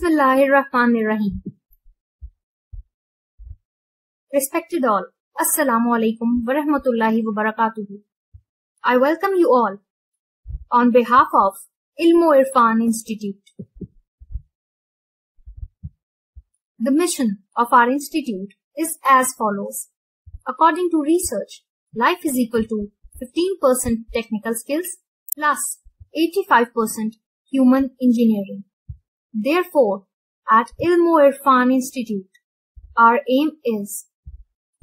Bismillahirrahmanirrahim. Respected all, Assalamu alaikum wa rahmatullahi wa barakatuhu. I welcome you all on behalf of Irfan Institute. The mission of our institute is as follows. According to research, life is equal to 15% technical skills plus 85% human engineering. Therefore, at Irfan Institute, our aim is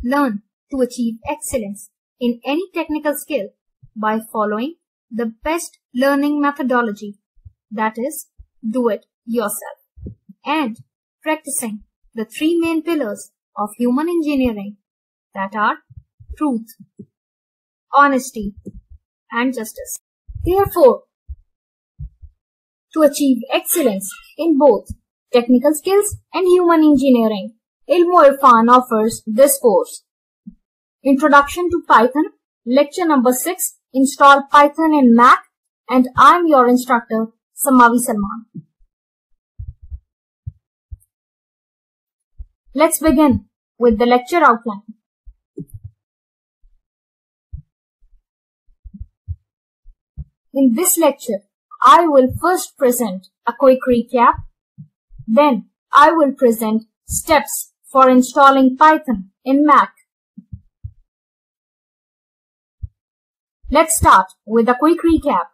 learn to achieve excellence in any technical skill by following the best learning methodology, that is, do it yourself, and practicing the three main pillars of human engineering, that are truth, honesty, and justice. Therefore, to achieve excellence in both technical skills and human engineering, Irfan offers this course. Introduction to Python, lecture number 6, install Python in Mac, and I am your instructor, Samavi Salman. Let's begin with the lecture outline. In this lecture, I will first present a quick recap. Then I will present steps for installing Python in Mac. Let's start with a quick recap.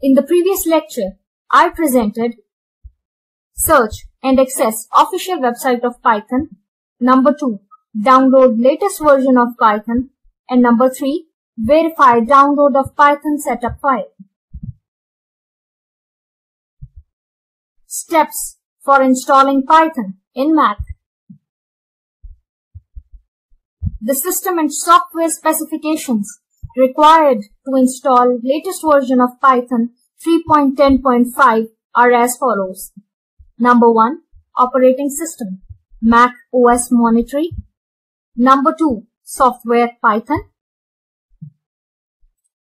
In the previous lecture, I presented search and access official website of Python. Number 2, download latest version of Python. And number 3, verify download of Python setup file. Steps for installing Python in Mac. The system and software specifications required to install latest version of Python 3.10.5 are as follows. Number 1, operating system, Mac OS monitoring. Number 2, software Python.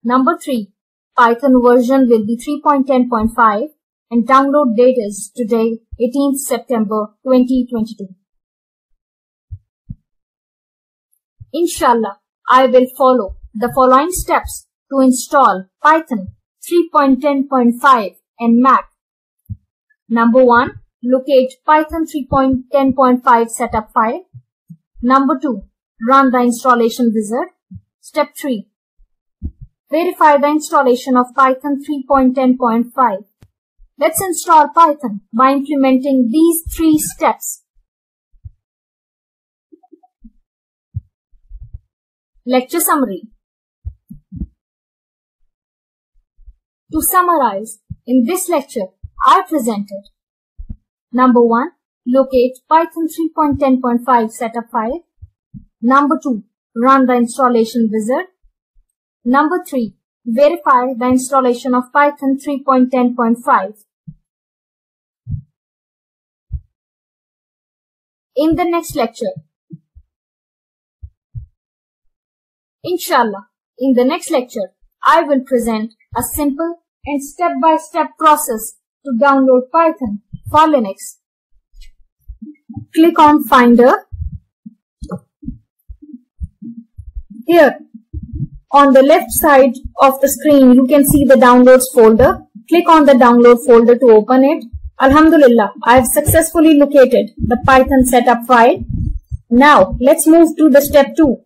Number 3, Python version will be 3.10.5 and download date is today, 18th September 2022. Inshallah, I will follow the following steps to install Python 3.10.5 in Mac. Number 1, locate Python 3.10.5 setup file. Number 2, run the installation wizard. Step 3, verify the installation of Python 3.10.5. Let's install Python by implementing these 3 steps. Lecture summary. To summarize, in this lecture, I presented number 1, locate Python 3.10.5 setup file. Number 2, run the installation wizard. Number 3, verify the installation of Python 3.10.5. In the next lecture, Inshallah, in the next lecture, I will present a simple and step-by-step process to download Python for Linux. Click on Finder. Here, on the left side of the screen, you can see the downloads folder. Click on the download folder to open it. Alhamdulillah, I have successfully located the Python setup file. Now, let's move to the step 2.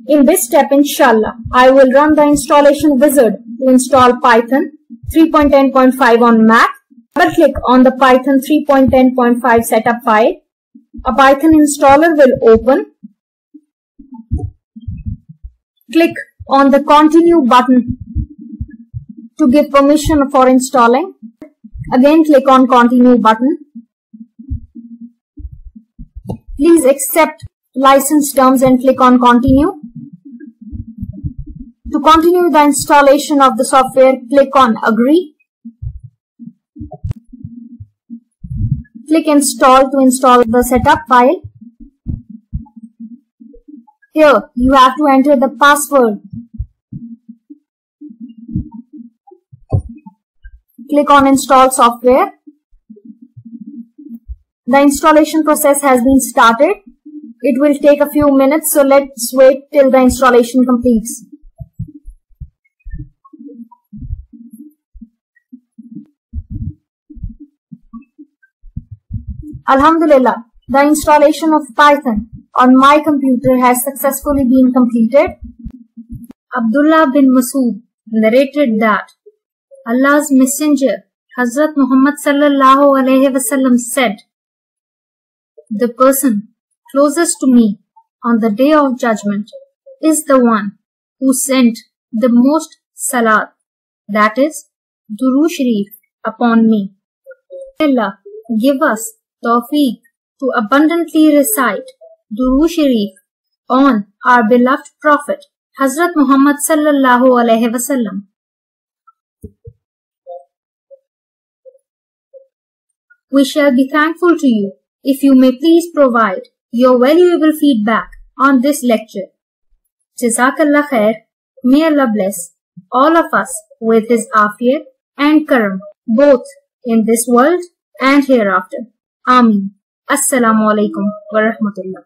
In this step, inshallah, I will run the installation wizard to install Python 3.10.5 on Mac. Double-click on the Python 3.10.5 setup file. A Python installer will open. Click on the Continue button to give permission for installing. Again, click on Continue button. Please accept license terms and click on Continue. To continue the installation of the software, click on Agree. Click Install to install the setup file. Here, you have to enter the password. click on install software. The installation process has been started. It will take a few minutes, so let's wait till the installation completes. Alhamdulillah, the installation of Python on my computer has successfully been completed. Abdullah bin Masud narrated that Allah's Messenger, Hazrat Muhammad sallallahu alaihi wasallam said, "The person closest to me on the day of judgment is the one who sent the most salat, that is, Durood Sharif, upon me." Allah give us tawfiq to abundantly recite Durood Sharif on our beloved Prophet, Hazrat Muhammad sallallahu alaihi wasallam. We shall be thankful to you if you may please provide your valuable feedback on this lecture. Jazakallah khair. May Allah bless all of us with His afiyat and karam, both in this world and hereafter. Ameen. Assalamu alaikum wa rahmatullah.